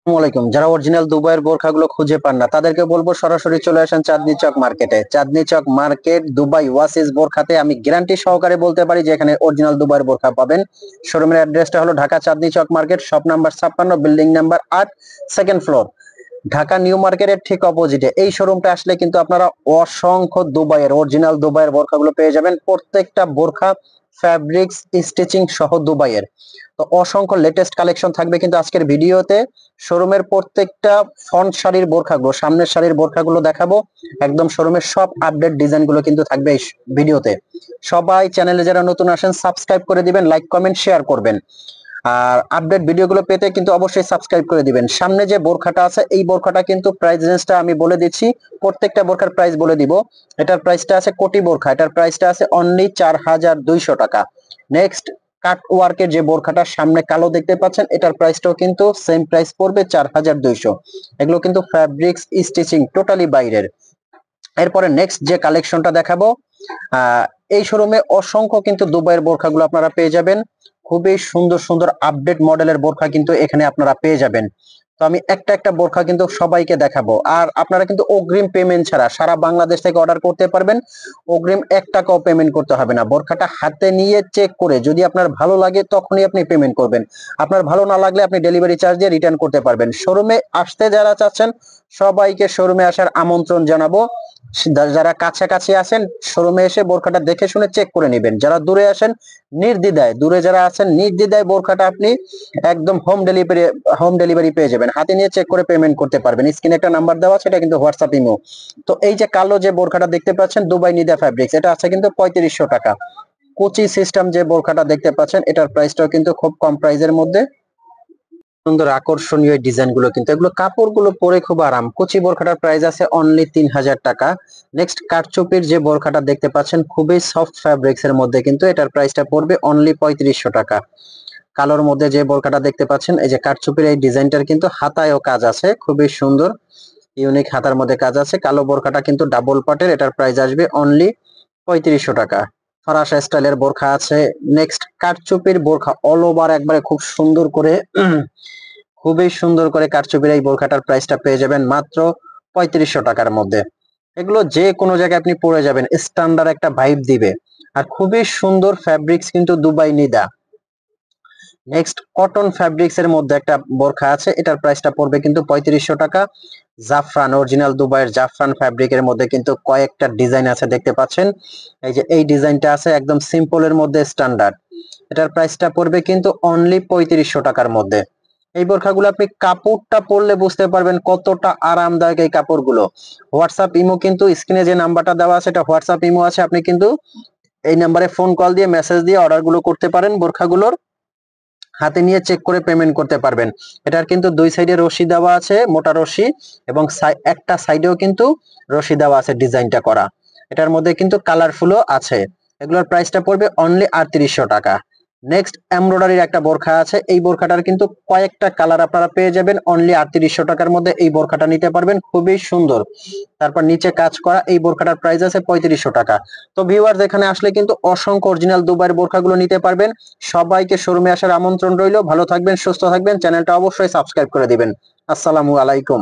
আসসালামাইকুম। যারা অরিজিনাল দুবাইয়ের বোরখাগুলো খুঁজে পান না তাদেরকে বলবো সরাসরি চলে আসেন চাঁদনী চক মার্কেটে। চাঁদনী চক মার্কেট দুবাই ওয়াসিস বোরখাতে আমি গ্যারান্টি সহকারে বলতে পারি যে এখানে অরিজিনাল দুবাইয়ের বোরখা পাবেন। শোরুমের অ্যাড্রেসটা হলো Dhaka Chandni Chowk market, shop number 56, building number 8, second floor, Dhaka new মার্কেটের ঠিক অপোজিটে। এই শোরুমটা আসলে কিন্তু আপনারা অসংখ্য দুবাইয়ের অরিজিনাল দুবাইয়ের বোরখাগুলো পেয়ে যাবেন। প্রত্যেকটা বোরখা ফ্যাব্রিক্স স্টিচিং সহ দুবাইয়ের। তো অসংখ্য লেটেস্ট কালেকশন থাকবে কিন্তু আজকের ভিডিওতে। শোরুমের প্রত্যেকটা ফ্রন্ট শাড়ির বোরখাগুলো, সামনের শাড়ির বোরখাগুলো দেখাবো। একদম শোরুমের সব আপডেট ডিজাইনগুলো কিন্তু থাকবে এই ভিডিওতে। সবাই চ্যানেলে যারা নতুন আসেন সাবস্ক্রাইব করে দিবেন, লাইক কমেন্ট শেয়ার করবেন। আর আপডেট ভিডিওগুলো পেতে কিন্তু অবশ্যই সাবস্ক্রাইব করে দিবেন। সামনে যে বোরখাটা আছে এই বোরখাটা কিন্তু প্রাইস রেঞ্জটা আমি বলে দিচ্ছি, প্রত্যেকটা বোরখার প্রাইস বলে দিব। এটার প্রাইসটা আছে কোটি বোরখা, এটার প্রাইসটা আছে অনলি 4200 টাকা। নেক্সট কাট ওয়ার্কের যে বোরখাটার সামনে কালো দেখতে পাচ্ছেন এটার প্রাইসটাও কিন্তু সেম প্রাইস পড়বে 4200। এগুলো কিন্তু ফ্যাব্রিক্স স্টিচিং টোটালি বাইরের। এরপরে নেক্সট যে কালেকশনটা দেখাবো, এই শোরুমে অসংখ্য কিন্তু দুবাইয়ের বোরখাগুলো আপনারা পেয়ে যাবেন। খুবই সুন্দর সুন্দর আপডেট মডেলের বোরখা কিন্তু এখানে আপনারা পেয়ে যাবেন। তো আমি একটা একটা বোরখা কিন্তু সবাইকে দেখাবো। আর আপনারা কিন্তু অগ্রিম পেমেন্ট ছাড়া সারা বাংলাদেশ থেকে অর্ডার করতে পারবেন। অগ্রিম 1 টাকাও পেমেন্ট করতে হবে না। বোরখাটা হাতে নিয়ে চেক করে যদি আপনার ভালো লাগে তখনই আপনি পেমেন্ট করবেন। আপনার ভালো না লাগলে আপনি ডেলিভারি চার্জ দিয়ে রিটার্ন করতে পারবেন। শোরুমে আসতে যারা চাচ্ছেন সবাইকে শোরুমে আসার আমন্ত্রণ জানাবো। যারা কাছাকাছি আসেন শোরুমে এসে বোরখাটা দেখে শুনে চেক করে নেবেন। যারা দূরে আসেন নির্দ্বিধায়, দূরে যারা আছেন নির্দ্বিধায় বোরখাটা আপনি একদম হোম ডেলিভারি পেয়ে যাবেন। হাতে নিয়ে চেক করে পেমেন্ট করতে পারবেন। স্ক্রিনে একটা নাম্বার দেওয়া আছে, এটা কিন্তু হোয়াটসঅ্যাপ ইমো। তো এই যে কালো যে বোরখাটা দেখতে পাচ্ছেন দুবাই নিদা ফ্যাব্রিক্স, এটা আছে কিন্তু 3500 টাকা। কোচি সিস্টেম যে বোরখাটা দেখতে পাচ্ছেন এটার প্রাইসটাও কিন্তু খুব কম প্রাইসের মধ্যে। সুন্দর আকর্ষণীয় ডিজাইন গুলো কিন্তু এগুলো কাপড়গুলো পরে খুব আরাম। কুচি বোরখাটার প্রাইস আছে অনলি 3000 টাকা। নেক্সট কারচুপির যে বোরখাটা দেখতে পাচ্ছেন খুবই সফট ফ্যাব্রিক্স এর মধ্যে কিন্তু এটার প্রাইসটা পড়বে অনলি 3500 টাকা। কালোর মধ্যে যে বোরখাটা দেখতে পাচ্ছেন এই যে কারচুপির এই ডিজাইনটার কিন্তু হাতায়ও কাজ আছে, খুবই সুন্দর ইউনিক হাতার মধ্যে কাজ আছে। কালো বোরখাটা কিন্তু ডাবল পাটের, এটার প্রাইস আসবে অনলি 3500 টাকা। ফরাসা স্টাইলের বোরখা আছে। নেক্সট কারচুপির বোরখা অল ওভার একবারে খুব সুন্দর করে খুবই সুন্দর করে কারচুপির এই বোরখাটার প্রাইসটা পেয়ে যাবেন মাত্র 3500 টাকার মধ্যে। এগুলো যে কোনো জায়গায় আপনি পরে যাবেন, স্ট্যান্ডার্ড একটা ভাইব দিবে। আর খুবই সুন্দর ফ্যাব্রিক্স কিন্তু Dubai Nida. Next cotton fabrics এর মধ্যে একটা বোরখা আছে, এটার প্রাইসটা পড়বে কিন্তু 3500 টাকা। জাফরান অরিজিনাল দুবাইয়ের জাফরান ফ্যাব্রিকের মধ্যে কিন্তু কয়েকটা ডিজাইন আছে দেখতে পাচ্ছেন। এই যে এই ডিজাইনটা আছে একদম সিম্পল এর মধ্যে স্ট্যান্ডার্ড, এটার প্রাইসটা পড়বে কিন্তু অনলি 3500 টাকার মধ্যে। এই বোরখাগুলো আপনি কাপড়টা পরলে বুঝতে পারবেন কতটা আরামদায়ক এই কাপড়গুলো। হোয়াটসঅ্যাপ ইমো কিন্তু স্ক্রিনে যে নাম্বারটা দেওয়া আছে এটা হোয়াটসঅ্যাপ ইমো আছে, আপনি কিন্তু এই নাম্বারে ফোন কল দিয়ে মেসেজ দিয়ে অর্ডার গুলো করতে পারেন। বোরখাগুলোর হাতে নিয়ে চেক করে পেমেন্ট করতে পারবেন। এটার কিন্তু দুই সাইডে রশি দেওয়া আছে, মোটা রশি, এবং একটা সাইডেও কিন্তু রশি দেওয়া আছে ডিজাইনটা করা। এটার মধ্যে কিন্তু কালারফুলও আছে। এগুলোর প্রাইসটা পড়বে অনলি 3800 টাকা। নেক্সট এমব্রয়ডারির একটা বোরখা আছে, এই বোরখাটার কিন্তু কয়েকটা কালার আপনারা পেয়ে যাবেন অনলি 3800 টাকার মধ্যে। এই বোরখাটা নিতে পারবেন, খুবই সুন্দর। তারপর নিচে কাজ করা এই বোরখাটার প্রাইস আছে 3500 টাকা। তো ভিউয়ার্স এখানে আসলে কিন্তু অসংখ্য অরিজিনাল দুবাইয়ের বোরখাগুলো নিতে পারবেন। সবাইকে শোরুমে আসার আমন্ত্রণ রইল। ভালো থাকবেন, সুস্থ থাকবেন, চ্যানেলটা অবশ্যই সাবস্ক্রাইব করে দিবেন। আসসালামু আলাইকুম।